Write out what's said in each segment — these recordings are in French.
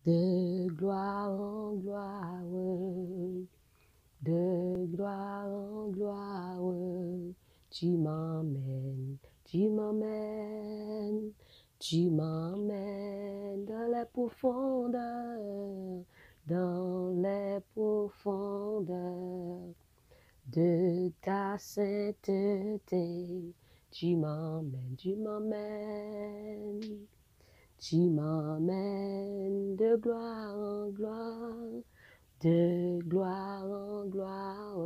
De gloire en gloire, de gloire en gloire, tu m'emmènes, tu m'emmènes, tu m'emmènes dans les profondeurs, dans les profondeurs de ta sainteté. Tu m'emmènes, tu m'emmènes. Tu m'emmènes de gloire en gloire, de gloire en gloire,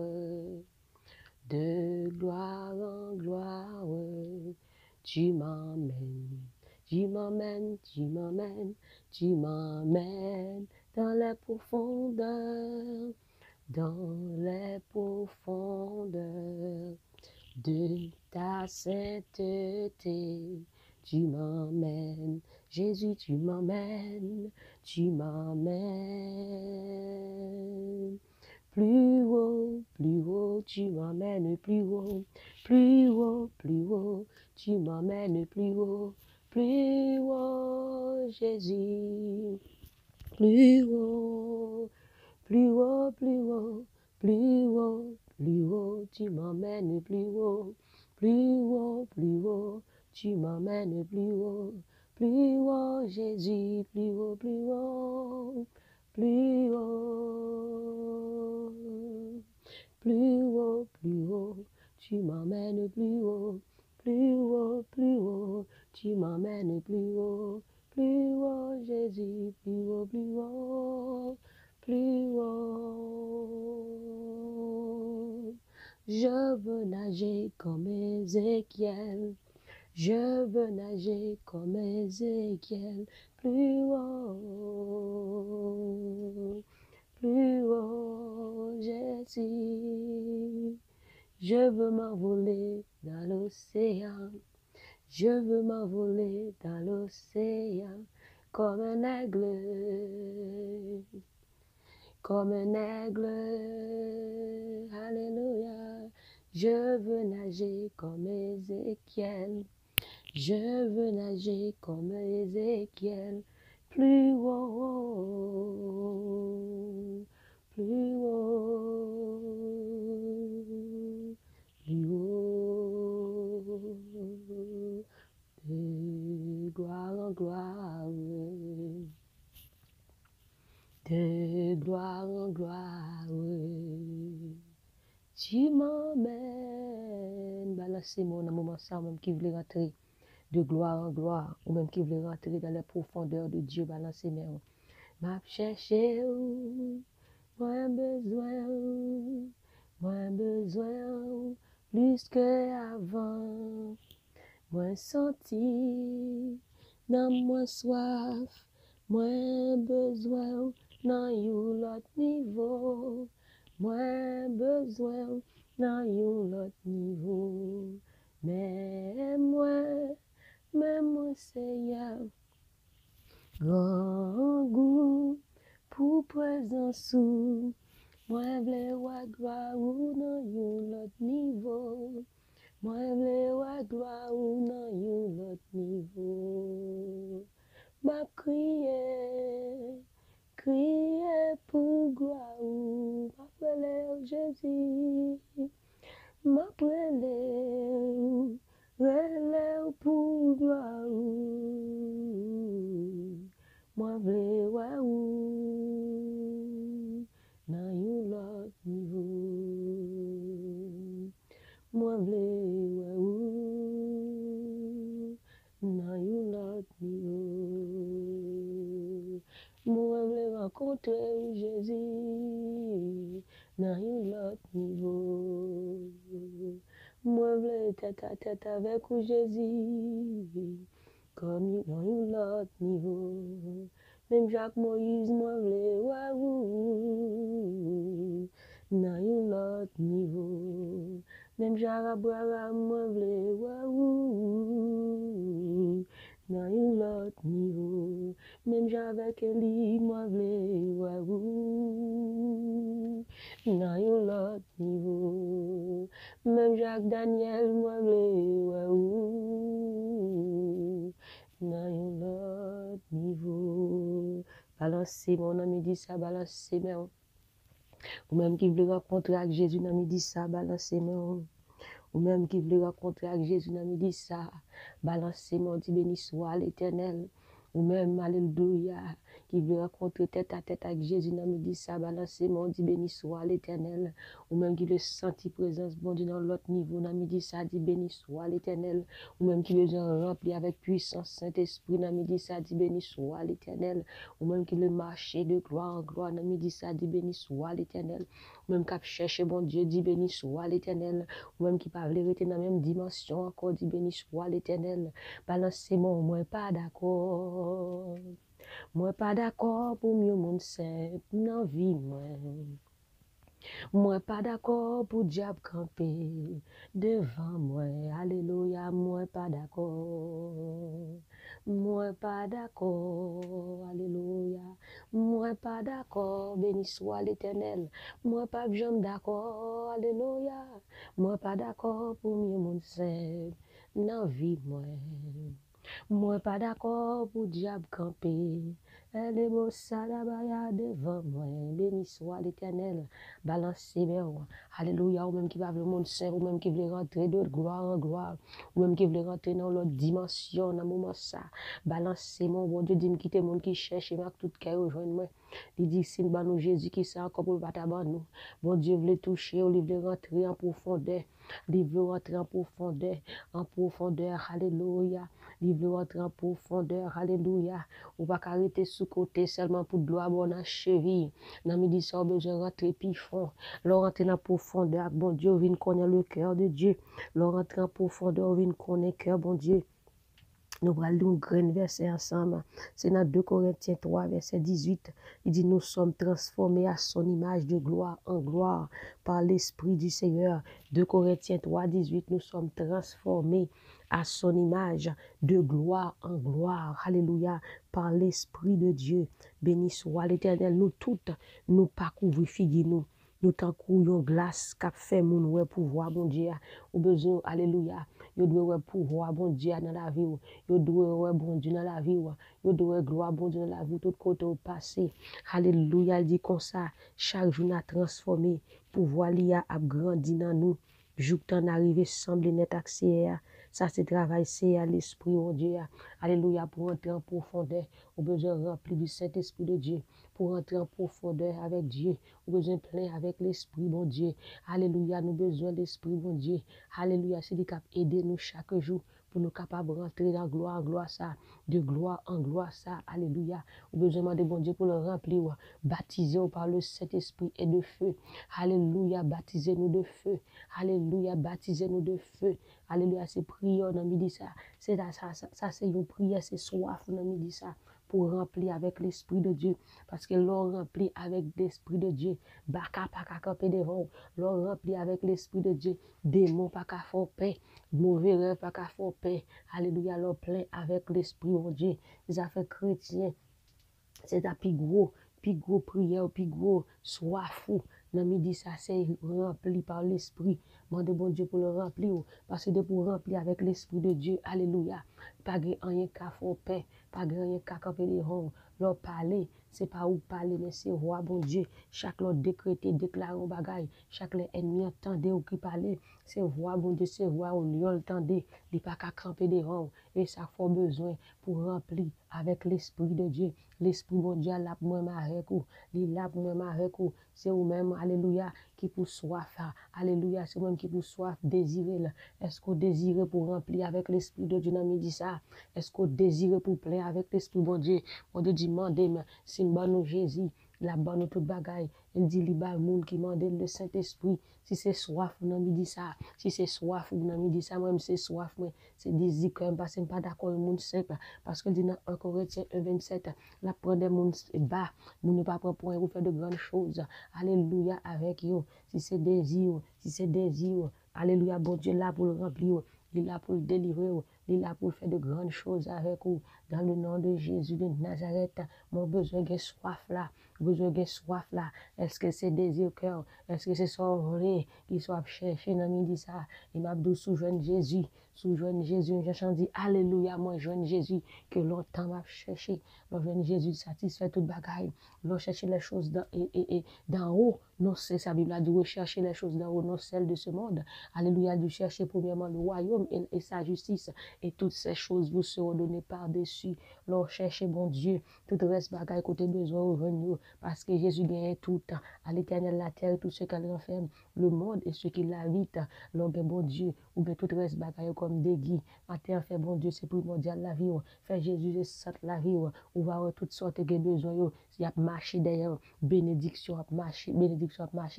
de gloire en gloire. Tu m'emmènes, tu m'emmènes, tu m'emmènes, tu m'emmènes dans les profondeurs, dans les profondeurs de ta sainteté. Tu m'emmènes, Jésus, tu m'emmènes, tu m'emmènes. Plus haut, tu m'emmènes plus haut, plus haut, plus haut, tu m'emmènes plus haut, Jésus, plus haut, plus haut, plus haut, plus haut, plus haut, tu m'emmènes plus haut, plus haut, plus haut, tu m'emmènes plus haut, Jésus, plus haut, plus haut, plus haut, plus haut, plus haut, tu m'emmènes plus haut, plus haut, plus haut, tu m'emmènes plus haut, Jésus, plus haut, plus haut. Plus haut. Je veux nager comme Ézéchiel, je veux nager comme Ézéchiel, plus haut, Jésus. Je veux m'envoler dans l'océan, je veux m'envoler dans l'océan comme un aigle. Comme un aigle, alléluia, je veux nager comme Ézéchiel, je veux nager comme Ézéchiel, plus haut, plus haut, plus haut, de gloire en gloire. De gloire en gloire, tu m'emmènes. Balancez-moi dans un moment ça, même qui voulait rentrer de gloire en gloire, ou même qui voulait rentrer dans les profondeurs de Dieu, balancez-moi. M'a cherché, moins besoin, plus que avant. Moins senti, nan moins soif, moins besoin, nan yon lot niveau. Moins besoin, nan yon lot niveau. Mais moi, Seigneur, grand goût pour présence ou, moi vle wa gloire ou nan yon lot niveau. Moi vle wa gloire ou nan yon lot niveau. M'a crié pour gloire ou, m'a prele Jésus. M'a prele pour gloire ou. Moi vle wa ou nan yon lot niveau. Moi vle wa ou nan yon lot niveau. Moi vle rencontrer Jésus nan yon lot niveau. Moi vle tête à tête avec Jésus comme dans yon lot niveau. Même Jacques Moïse, moi vle wa ou nan yon lot niveau. Même Jacques Abraham, moi vle wa ou nan yon lot niveau. Même Jacques avec Eli, moi vle wa ou nan yon lot niveau. Même Jacques Daniel, moi vle wa ou nan yon lot niveau. Balancez-moi dans midi ça, balancez-moi. Ou même qui voulez rencontrer avec Jésus dans midi ça, balancez-moi. Ou même qui voulez rencontrer avec Jésus dans midi ça, balancez-moi, dit béni soit l'Éternel. Ou même, alléluia, qui veut rencontrer tête à tête avec Jésus dans midi ça, balancez-moi, dit béni soit l'Éternel. Ou même qui veut sentir présence, bon Dieu, dans l'autre niveau, dans midi ça, dit béni soit l'Éternel. Ou même qui veut remplir avec puissance, Saint-Esprit, dans midi ça, dit béni soit l'Éternel. Ou même qui veut marcher de gloire en gloire, dans midi ça, dit béni soit l'Éternel. Ou même qui cherche, bon Dieu, dit béni soit l'Éternel. Ou même qui parle rester dans la même dimension, encore dit béni soit l'Éternel. Balancez-moi, moi pas d'accord. Moi pas d'accord pour mieux mon simple dans vie moi. Moi pas d'accord pour diable camper devant moi. Alléluia, moi pas d'accord. Moi pas d'accord. Alléluia. Moi pas d'accord. Béni soit l'Éternel. Moi pas jamais d'accord. Alléluia. Moi pas d'accord pour mieux mon simple dans vie moi. Moi pas d'accord pour diable camper. Elle est beau salabaya devant moi. Béni soit l'Éternel. Balancez-moi. Alléluia. Ou même qui va le monde saint. Ou même qui veut rentrer de gloire en gloire. Ou même qui veut rentrer dans l'autre dimension. Dans le moment ça. Balancez-moi. Bon Dieu dit quitter le monde qui cherche. Et m'a tout cœur rejoindre moi. Il dit si nous Jésus qui sait encore pour battre nous. Bon Dieu veut toucher. Ou il veut rentrer en profondeur. Il veut rentrer en profondeur. En profondeur. Alléluia. Il veut rentrer en profondeur. Alléluia. Ou pas arrêter sous côté seulement pour gloire bon dans cheville. Dans midi ça, besoin rentrer plus fond. Leur rentrer dans profondeur. Bon Dieu, vient connaître le cœur de Dieu. Leur rentrer en profondeur, vient connaître le cœur, bon Dieu. Nous allons lire un grand verset ensemble. C'est dans 2 Corinthiens 3, verset 18. Il dit, nous sommes transformés à son image de gloire en gloire par l'Esprit du Seigneur. 2 Corinthiens 3, 18, nous sommes transformés à son image de gloire en gloire. Alléluia. Par l'Esprit de Dieu. Béni soit l'Éternel. Nous toutes, nous pas couvrir figure nous. Nous t'en couillons glace qu'a fait mon ouais pouvoir, bon Dieu. Au besoin, alléluia. Yo doit ouais pouvoir, bon Dieu, dans la vie. Yo doit ouais bon Dieu dans la vie. Yo doit gloire, bon Dieu dans la vie. Tout côté au passé. Alléluia, il dit comme ça. Chaque jour n'a transformé. Pouvoir l'IA a grandi dans nous. Jour t'en arrivé semble net accès. Ça c'est travail, c'est à l'esprit, mon Dieu. Alléluia, pour entrer en profondeur. Au besoin rempli du Saint-Esprit de Dieu. Pour entrer en profondeur avec Dieu. Au besoin plein avec l'Esprit, mon Dieu. Alléluia, nous besoin d'Esprit, mon Dieu. Alléluia, c'est lui qui aider nous chaque jour pour nous capables de rentrer dans gloire en gloire ça, de gloire en gloire ça. Alléluia. Au besoin de bon Dieu pour le remplir, baptiser par le Saint-Esprit et de feu. Alléluia, baptisez-nous de feu. Alléluia, baptisez-nous de feu. Alléluia, c'est prière dans midi ça. C'est ça c'est une prière, c'est soif dans midi ça. Pour remplir avec l'Esprit de Dieu. Parce que l'on remplit avec l'Esprit de Dieu. Baka pas qu'à camper devant. L'on remplit avec l'Esprit de Dieu. Démons pas qu'à faire paix. Mauvais rêve pas qu'à faire paix. Alléluia, l'on plein avec l'Esprit de Dieu. Les affaires chrétiennes. C'est la plus gros prière, plus gros soif. Dans midi, ça c'est rempli par l'Esprit. Demandez bon Dieu pour le remplir. Parce que pour remplir avec l'Esprit de Dieu, alléluia. Pas rien qu'à faire paix, pas rien qu'à camper les ronds. Leur parler, c'est pas où parler, mais c'est roi bon Dieu. Chaque leur décréter, déclarer un bagaille. Chaque ennemi entendait ou qui parlait. C'est roi bon Dieu, c'est roi au lion entendait. Il pas qu'à camper des ronds. Et ça fait besoin pour remplir avec l'Esprit de Dieu. L'Esprit bon Dieu là pour moi avec vous. Il là pour moi avec vous. C'est vous-même, alléluia, qui pour soif. Alléluia, c'est vous-même qui pour soif, désirer. Est-ce qu'on désire pour remplir avec l'Esprit de Dieu dans midi ça? Est-ce qu'on désire pour plaire avec l'Esprit bon Dieu? Bon Dieu dit, mandez, si nous Jésus, la bonne toute bagaille. Il dit, il y a le monde qui mande le Saint-Esprit. Si c'est soif, dans midi ça. Si c'est soif, dans midi ça, moi, c'est soif, moi. C'est désir quand même, parce que je ne suis pas d'accord avec le monde simple. Parce que dit dans 1 Corinthiens 1:27, la prendre des monde bas, nous ne pas prendre pour vous faire de grandes choses. Alléluia, avec vous. Si c'est désir, alléluia, bon Dieu là pour le remplir. Il est là pour le délivrer, il est là pour faire de grandes choses avec vous. Dans le nom de Jésus de Nazareth, mon besoin de soif là. besoin de soif là, est-ce que c'est désir cœur, est-ce que c'est sorti qui soit cherché dans midi ça, et m'a dit sous jeune Jésus, j'ai chanté alléluia, moi jeune Jésus, que longtemps m'a cherché, le jeune Jésus satisfait toute bagaille, l'on chercher les choses d'en haut, non c'est sa Bible a dit rechercher les choses d'en haut, non celles de ce monde, alléluia, de chercher premièrement le royaume et sa justice, et toutes ces choses vous seront données par-dessus, l'on chercher bon Dieu, tout reste bagaille côté besoin revenir, parce que Jésus gagne tout, à l'éternel la terre et tout ce qu'elle renferme, le monde et ce qui l'habite, l'on bon Dieu, ou bien tout reste bagaille comme des guides, matin fait bon Dieu, c'est primordial la vie, fait Jésus et sainte la vie, ou va avoir toutes sortes de besoins, s'il y a marché d'ailleurs, bénédiction a marché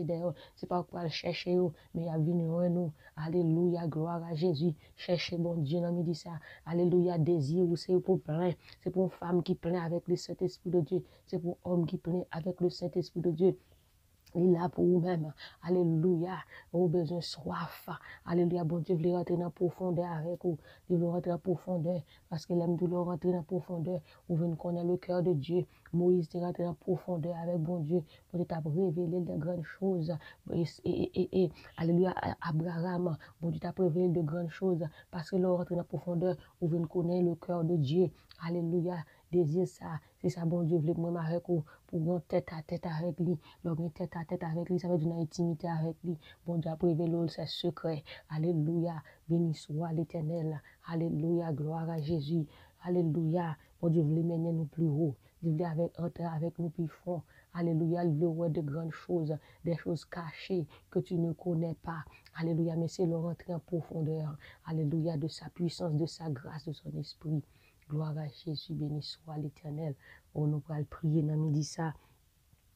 d'ailleurs, c'est pas pour aller chercher, mais il y a venu en nous, alléluia, gloire à Jésus, chercher bon Dieu, non, dit ça, alléluia, désir, c'est pour plein, c'est pour une femme qui plaint avec le Saint-Esprit de Dieu, c'est pour un homme qui plaint avec le Saint-Esprit de Dieu. Il est là pour vous-même. Alléluia. Vous avez besoin de soif. Alléluia. Bon Dieu, vous rentrer dans la profondeur avec vous. Vous voulez rentrer dans la profondeur. Parce que l'aime de rentrer dans la profondeur. Vous venez connaître le cœur de Dieu. Moïse est rentré dans la profondeur avec bon Dieu. Pour t'a révéler de grandes choses. Alléluia. Abraham. Bon Dieu t'a révélé de grandes choses. Parce que là, rentrer dans la profondeur. Vous venez connaître le cœur de Dieu. Alléluia. Désir ça. C'est ça, bon Dieu, vous voulez moi avec vous. Pour une tête à tête avec lui. L'homme tête à tête avec lui, ça veut dire une intimité avec lui. Bon Dieu a révélé ses secrets. Alléluia. Béni soit l'Éternel. Alléluia. Gloire à Jésus. Alléluia. Bon Dieu voulait mener nous plus haut. Dieu voulait entrer avec nous plus fond. Alléluia. Il voulait voir de grandes choses, des choses cachées que tu ne connais pas. Alléluia. Mais c'est le rentrer en profondeur. Alléluia. De sa puissance, de sa grâce, de son esprit. Gloire à Jésus. Béni soit l'Éternel. On nous va le prier dans midi ça.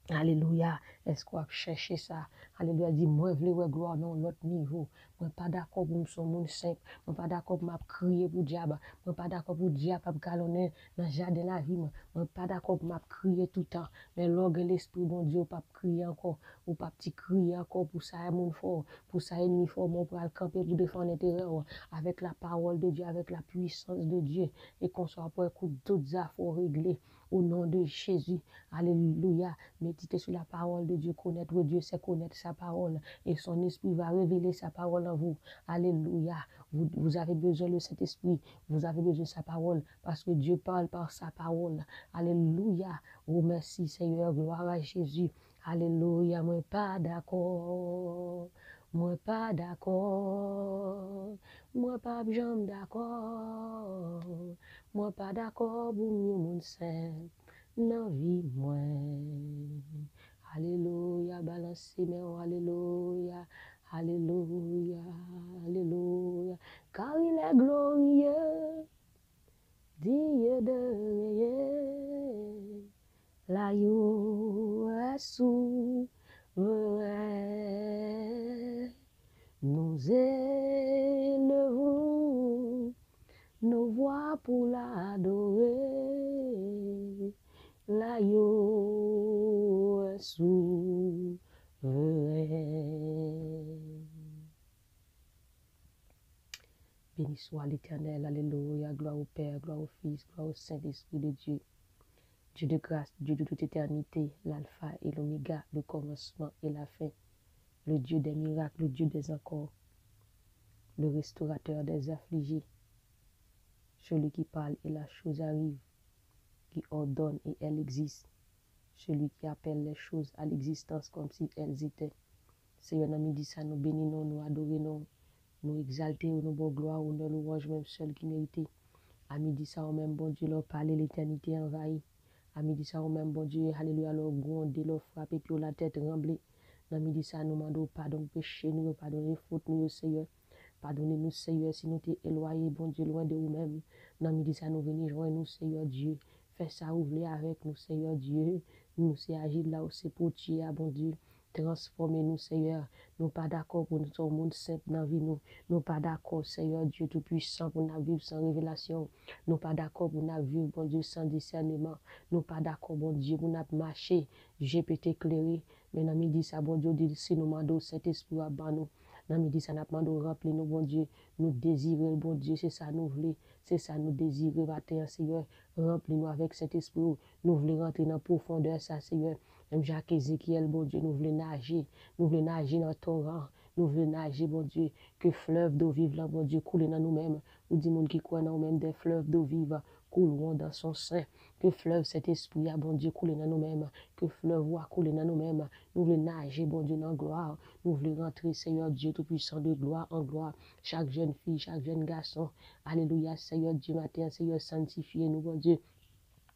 Alléluia. Est-ce qu'on va chercher ça? Alléluia. Dis, moi, je veux gloire dans l'autre niveau. Moi, pas d'accord pour me son monde simple. Moi, pas d'accord pour crier pour diable. Moi, pas d'accord pour diable pour galonner dans le jardin de la vie. Moi, pas d'accord pour crier tout le temps. Mais l'orgue l'esprit, bon Dieu, pas crier encore. Ou pas petit crier encore pour ça, mon fort. Pour ça, ennemi fort, mon pour aller camper pour défendre l'intérêt. Avec la parole de Dieu, avec la puissance de Dieu. Et qu'on soit pour écouter toutes affaires réglées. Au nom de Jésus. Alléluia. Méditez sur la parole de Dieu. Connaître Dieu, c'est connaître sa parole. Et son esprit va révéler sa parole en vous. Alléluia. Vous avez besoin de cet esprit. Vous avez besoin de sa parole. Parce que Dieu parle par sa parole. Alléluia. Oh merci Seigneur. Gloire à Jésus. Alléluia. Moi pas d'accord. Moi pas d'accord. Moi pas jamais d'accord. Moi pas d'accord pour mieux mon saint. Nan vie moi. Alléluia, balancez mes alléluia, alléluia, alléluia. Car il est glorieux, Dieu de rien. La yo est souverain. Nous élevons nos voix pour l'adorer. L'agneau est souverain. Béni soit l'Éternel, alléluia, gloire au Père, gloire au Fils, gloire au Saint-Esprit de Dieu. Dieu de grâce, Dieu de toute éternité, l'alpha et l'oméga, le commencement et la fin, le Dieu des miracles, le Dieu des encore, le restaurateur des affligés, celui qui parle et la chose arrive, qui ordonne et elle existe, celui qui appelle les choses à l'existence comme si elles étaient. Seigneur, nous dit ça, nous bénissons, nous adorons, nous exaltons, nous bon gloire, nous louange même seul qui méritait. À midi ça, au même bon Dieu, leur parler l'éternité envahie. À midi ça, au même bon Dieu, alléluia, leur gronder, leur frapper, puis la tête remblée. Dans midi ça, nous demandons pardon péché, nous pardonnez faute, nous, Seigneur. Pardonnez-nous, Seigneur, si nous t'es éloigné, bon Dieu, loin de vous-même. Dans midi ça, nous venons joindre nous, Seigneur Dieu. Fais ça, ouvrir avec nous, Seigneur Dieu. Nous, c'est agir là où c'est pour Dieu, bon Dieu. Transformez-nous, Seigneur. Nous pas d'accord pour nous sommes monde simple dans la vie. Nous pas d'accord, Seigneur Dieu Tout-Puissant, pour nous vivre sans révélation. Nous pas d'accord pour nous vivre, bon Dieu, sans discernement. Nous pas d'accord, bon Dieu, pour nous marcher. J'ai pu t'éclairer. Mais dans midi, ça, bon Dieu, dit, si nous demandons cet esprit à bas nous. Dans midi, ça n'a pas de remplir nous, bon Dieu. Nous désirer, bon Dieu, c'est ça nous voulons. C'est ça nous désirer, matin, Seigneur. Remplis-nous avec cet esprit. Nous voulons rentrer dans la profondeur, ça, Seigneur. Même Jacques Ézéchiel, bon Dieu, nous voulons nager dans ton rang. Nous voulons nager, bon Dieu, que fleuve d'eau vive là, bon Dieu, couler dans nous-mêmes. Ou dit monde qui croit dans nous-mêmes des fleuves d'eau vive couleront dans son sein. Que fleuve cet esprit, bon Dieu, couler dans nous-mêmes. Que fleuve va couler dans nous-mêmes. Nous voulons nager, bon Dieu, dans gloire. Nous voulons rentrer, Seigneur Dieu Tout-Puissant, de gloire en gloire. Chaque jeune fille, chaque jeune garçon. Alléluia, Seigneur Dieu matin, Seigneur, sanctifiez-nous, bon Dieu.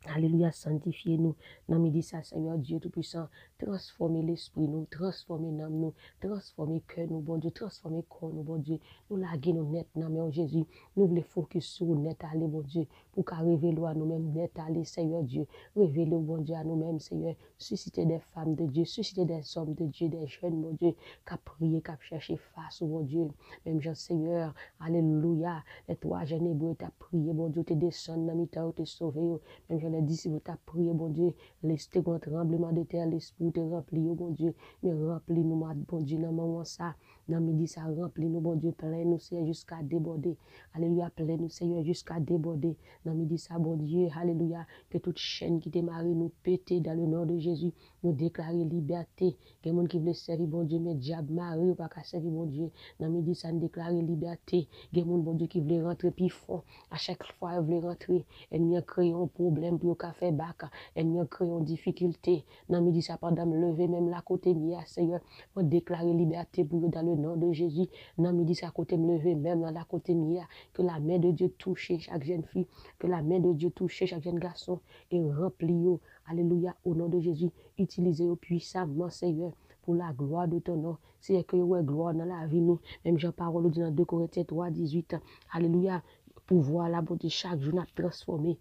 Alléluia, sanctifiez-nous. Dans midi, ça, Seigneur Dieu Tout-Puissant, transformez l'esprit, nous, transformez l'âme, nous, transformez cœur, nous, bon Dieu, transformez corps, nous, bon Dieu. Nous laguez nous net, dans mais Jésus. Nous voulons focus sur net, aller, bon Dieu, pour qu'à révéler à nous-mêmes, net, aller, Seigneur Dieu. Révéler, bon Dieu, à nous-mêmes, Seigneur. Susciter des femmes de Dieu, susciter des hommes de Dieu, des jeunes, bon Dieu, qui prier, qui chercher face, bon Dieu. Même Jean, Seigneur, Alléluia. Les trois jeunes hébreux, t'as prié, bon Dieu, t'es descendu dans mi-temps, t'es sauvé, même je l'ai dit, si vous t'as prié, bon Dieu, laissez un tremblement de terre, l'esprit te rempli, bon Dieu, mais remplis-nous, bon Dieu, dans le moment ça, dans midi ça, remplis-nous, bon Dieu, plein-nous, Seigneur, jusqu'à déborder. Alléluia, plein-nous, Seigneur, jusqu'à déborder. Dans midi ça, bon Dieu, alléluia, que toute chaîne qui démarre nous péter dans le nom de Jésus, nous déclarer liberté. Que les gens qui veulent servir, bon Dieu, mais diable, Marie, ou pas qu'à servir, bon Dieu. Dans midi ça, nous déclarer liberté. Que les gens, bon Dieu, qui veulent rentrer, puis font, à chaque fois, ils veulent rentrer. Ennemi a créé un problème pour le faire bac. Ennemi a créé une difficulté. Dans midi ça, pendant me lever, même la côté mia, Seigneur, pour déclarer liberté pour eux dans le nom de Jésus. Dans midi ça, côté me lever, même dans la côté mia, que la main de Dieu touche chaque jeune fille, que la main de Dieu touche chaque jeune garçon et remplit. Alléluia, au nom de Jésus, utilisez-le puissamment, Seigneur, pour la gloire de ton nom. C'est que vous avez gloire dans la vie, nous. Même Jean-Paul dit dans 2 Corinthiens 3, 18. Alléluia. Pouvoir la bonté chaque jour, transformer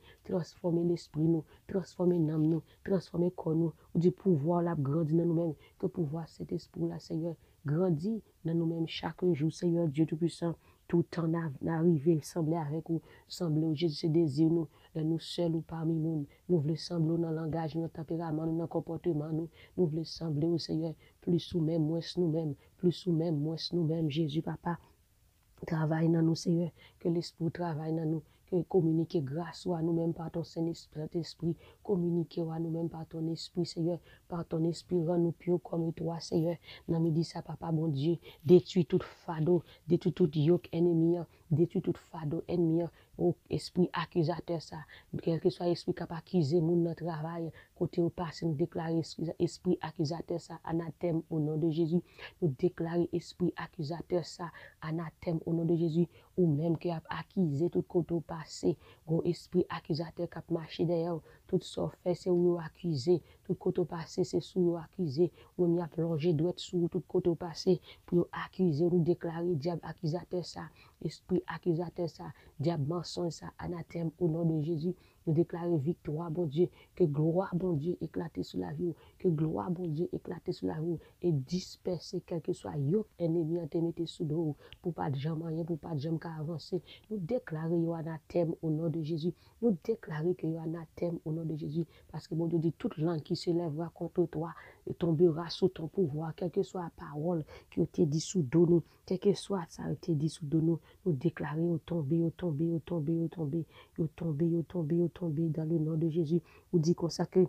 l'esprit, nous, transformer l'âme, nous, transformer le corps, nous, ou du pouvoir la grandir dans nous-mêmes, que pouvoir cet esprit-là, Seigneur, grandir dans nous-mêmes chaque jour, Seigneur Dieu Tout-Puissant, tout en arriver, sembler avec vous, sembler, Jésus, c'est désir, nous seuls ou parmi nous, nous voulons sembler dans le langage, dans le tempérament, dans le comportement, nous voulons sembler au Seigneur, plus ou même, moins nous-mêmes, plus ou même, moins nous-mêmes, Jésus, Papa. Travaille dans nous, Seigneur, que l'Esprit travaille dans nous, que communiquer grâce à nous-mêmes par ton Saint-Esprit, communiquer à nous-mêmes par ton Esprit, Seigneur, par ton Esprit, rends-nous purs comme toi, Seigneur. Dans midi, ça, Papa, bon Dieu, détruis tout fardeau, détruis tout yoke ennemi, détruis tout fardeau ennemi, au esprit accusateur, ça, quel que soit l'esprit qui a accusé mon notre travail, côté au passé, nous déclarer esprit accusateur, ça, anathème au nom de Jésus, nous déclarer esprit accusateur, ça, anathème au nom de Jésus, ou même qui a accusé tout côté au passé, gros esprit accusateur qui a marché derrière, tout ça fait, c'est où accusé, tout côté au passé, c'est sous accusé, ou même y a plongé doit être sous tout côté au passé, pour accuser, nous déclarer diable accusateur, ça, esprit accusateur, ça, diable mensonge, ça, anathème au nom de Jésus. Nous déclarer victoire, bon Dieu, que gloire, bon Dieu, éclater sur la vie, que gloire, bon Dieu, éclater sur la vie, et disperser quel que soit yoke ennemi en te mettre sous dos, pour pas de jamais rien, pour pas de jamais avancer. Nous déclarer yo anathème au nom de Jésus. Nous déclarer que yo anathème au nom de Jésus, parce que bon Dieu dit, toute langue qui se lèvera contre toi, et tombera sous ton pouvoir, quelle que soit la parole qui te dit sous dos nous, quel que soit ça te dit sous dos nous, nous déclarer au tomber, au tomber, au tomber, au tomber, au tomber, au tomber, au tomber, dans le nom de Jésus. Ou dit comme ça que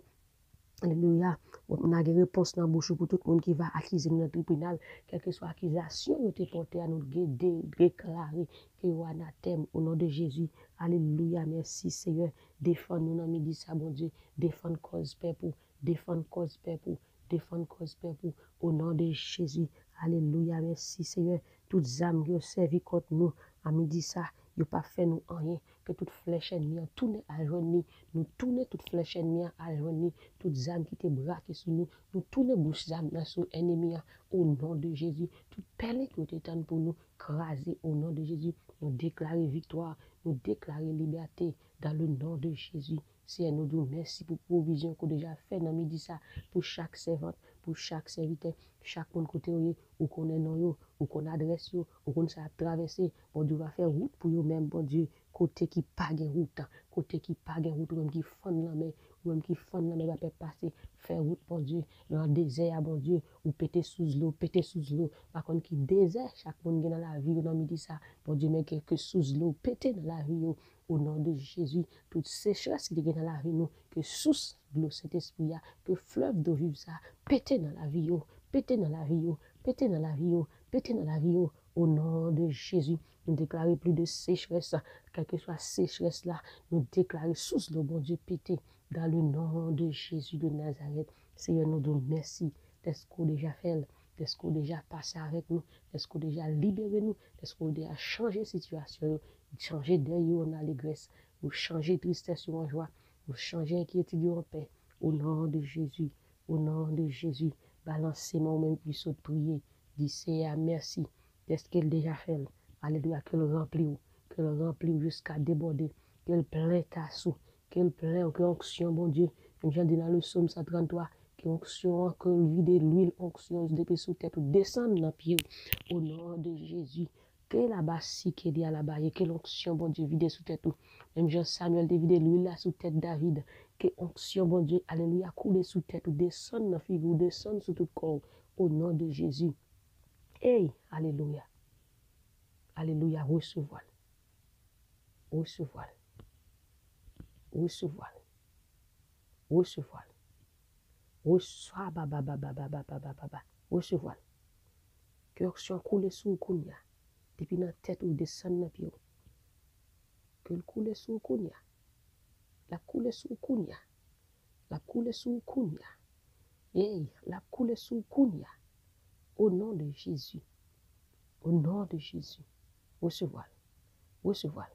alléluia, on a des réponses dans la bouche pour tout le monde qui va accuser dans le tribunal, quelle que soit l'accusation, nous te porter à nous déclarer que nous anathème au nom de Jésus. Alléluia, merci Seigneur. Défends-nous dans midi, ça, bon Dieu. Défends cause peuple, défends cause peuple, défends cause peuple au nom de Jésus. Alléluia, merci Seigneur. Toutes âmes qui ont servi contre nous, à midi, ça, ils n'ont pas fait nous rien. Que toute flèche ennemie tourne à joindre nous tourner toute flèche ennemie à joindre toutes âmes qui te braquent sur nous tourner bouche âmes dans sur ennemi au nom de Jésus. Toute perle qui était pour nous craser au nom de Jésus. Nous déclarer victoire, nous déclarer liberté dans le nom de Jésus. Seigneur, nous disons merci pour la provision qu'on a déjà fait dans midi ça pour chaque servante, pour chaque serviteur, chaque monde côté ou qu'on est non ou qu'on adresse ou qu'on ça traverser. Bon Dieu va faire route pour eux même, bon Dieu, côté qui pas de route, côté qui pas de route, ou même qui fond la main, ou même qui fond la main va pas passer, faire route, bon Dieu, dans le désert, bon Dieu, ou péter sous l'eau, par contre qui désert, chaque monde qui dans la vie, dans midi ça, bon Dieu, mais quelque sous l'eau, péter dans la vie, au nom de Jésus, toute sécheresse qui est dans la vie, nous, que source de l'eau Saint-Esprit, que fleuve d'eau vive ça, pété dans la vie, pété dans la vie, pété dans la vie, pété dans la vie, au nom de Jésus. Nous déclarons plus de sécheresse, quelle que soit sécheresse là, nous déclarons source de bon Dieu pété dans le nom de Jésus de Nazareth. Seigneur, nous disons merci. Est-ce qu'on déjà fait, est-ce qu'on déjà passé avec nous, est-ce qu'on déjà libéré nous, est-ce qu'on déjà changé la situation, changé deuil en allégresse, ou changé tristesse en joie, ou changé inquiétude en paix, au nom de Jésus, au nom de Jésus. Balancez-moi même puis saute prier, dis Seigneur merci, est-ce qu'elle déjà fait, alléluia, qu'elle remplit jusqu'à déborder, qu'elle plein ta sou, qu'elle plein, que onction, bon Dieu, comme j'ai dit dans le psaume 133, que onction, que vide l'huile, onction, depuis sous tête, ou descendre dans pied, au nom de Jésus, que la bassi, que dit à la baille, que l'onction, bon Dieu, vide sous tête, même Jean Samuel, de vide l'huile là sous tête David, que onction, bon Dieu, alléluia, couler sous tête, ou descendre dans figure, ou descendre sous tout corps, au nom de Jésus. Hey, alléluia, alléluia, recevoir, recevoir, recevoir, recevoir. Recevoir, recevoir. Que l'onction coule sous le kounya. Depuis dans la tête ou descend dans pied. Que le coule sous le kounya. La coule sous le kounya. La coule sous le kounya. Hey, la coule sous le kounya. Au nom de Jésus. Au nom de Jésus. Recevoir. Recevoir.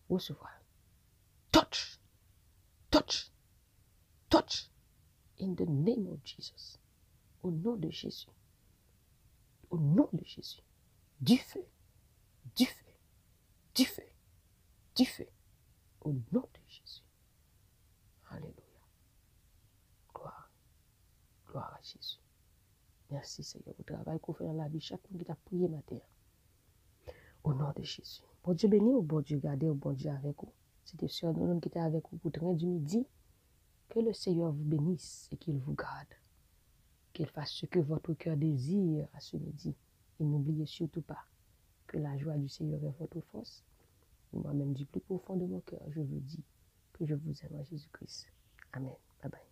Recevoir. Touch. Touch. Touch. In the name of Jesus. Au nom de Jésus. Au nom de Jésus. Du feu. Du feu. Du feu. Du feu. Au nom de Jésus. Alléluia. Gloire. Gloire à Jésus. Merci Seigneur pour le travail qu'on fait dans la vie. Chacun qui t'a prié matin. Au nom de Jésus. Bon Dieu béni ou bon Dieu gardé ou bon Dieu avec vous. C'était sur nous qui était avec vous pour train du midi. Que le Seigneur vous bénisse et qu'il vous garde. Qu'il fasse ce que votre cœur désire à ce midi. Et n'oubliez surtout pas que la joie du Seigneur est votre force. Moi-même du plus profond de mon cœur, je vous dis que je vous aime à Jésus-Christ. Amen. Bye bye.